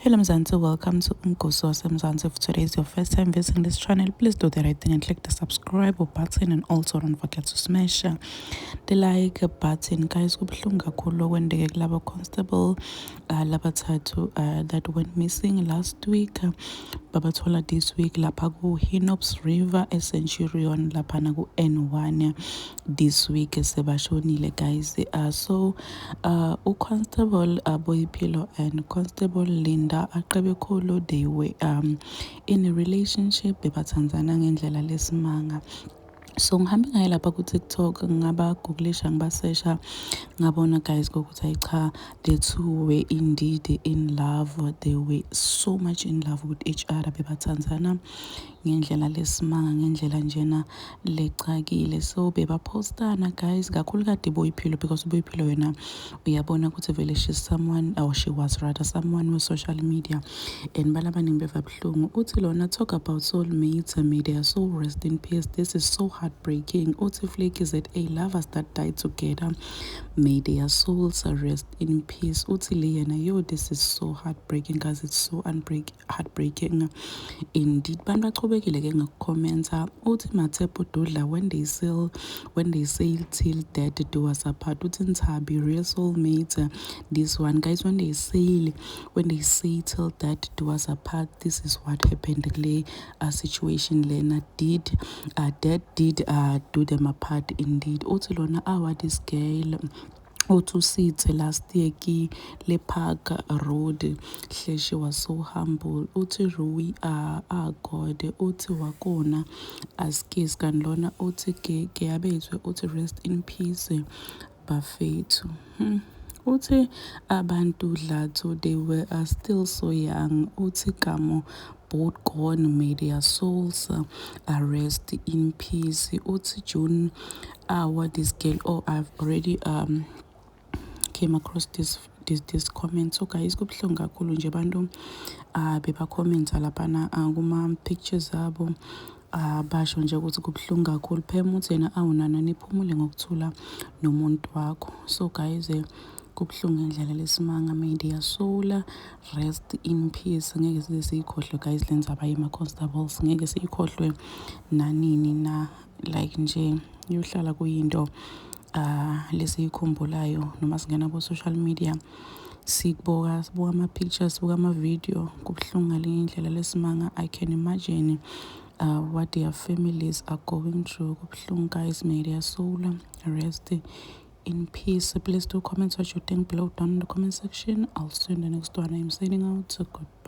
Hello Mzansi, welcome to Umgoso Mzansi. If today is your first time visiting this channel, please do the right thing and click the subscribe button, and also don't forget to smash the like button. Guys, kubuhlungu kakhulu okwendeke kulaba constable labathathu that went missing last week. Babathola this week lapha ku Hinops River eCenturion laphana ku N1 this week sebashonile guys. So uConstable Boyipilo and Constable Linda Aqebekhulu, they were in a relationship, bebathandzana ngendlela lesimanga. So ngihambe ngaye lapha ku-TikTok ngabaguglisha ngibasesha ngabona guys kokuthi cha, the two were indeed in love. They were so much in love with each other, bebathandzana ngendlela lesimanga, ngendlela njena lecakile. So bebapostana guys, kakhulu Boyipilo, because Boyipilo yena uyabona ukuthi vele she's someone, or she was rather someone with social media, and balabaningi beva buhlungu. Uthi lona talk about soulmates, may their soul rest in peace. This is so heartbreaking. Uthi Flake is at a lovers that died together, may their souls rest in peace. Uthi Liana, yo, this is so heartbreaking guys, it's so heartbreaking indeed. Bantu bachubekile ke ngakukhomenta. Uthi Mathepo Dudla, when they sail till death do us apart. Uthi Nthabi, real soulmates, this one guys, when they say till death do us apart, this is what happened. A situation lena did death did do them apart indeed. Uthi lona awa this girl Utusithe last year ki le park road hle, she was so humble. Uthi Rui God, uthi wakona askis kan lona, uthi ke abezwe, uthi rest in peace bafethu. Uthi abantu Dlathu, they were still so young. Uthi Kamo, both gone, may their souls rest in peace. Uthi June, what this girl, oh, I've already came across this comment. So guys, kubuhlungu kakhulu nje abantu beba commenta laphana kuma pictures abo basho nje ukuthi kubuhlungu kakhulu. Phema uthi yena awunana niphumule ngokuthula nomuntu wakho. So guys, kubuhlungu ngendlela lesimanga, may their soul rest in peace. Ngeke size siyikhohlwe guys lenza abayima constables, ngeke siyikhohlwe nanini na, like nje yohlala kuyinto lesiyikhumbulayo noma singena ku social media sibuka ama-pictures, sibuka ama-video. Kubuhlungu ngale ndlela lesimanga. I can imagine what their families are going through. Kubuhlungu guys, may their soul rest in peace. Please do comment what you think below down in the comment section. I'll see you in the next one. I'm signing out. Goodbye.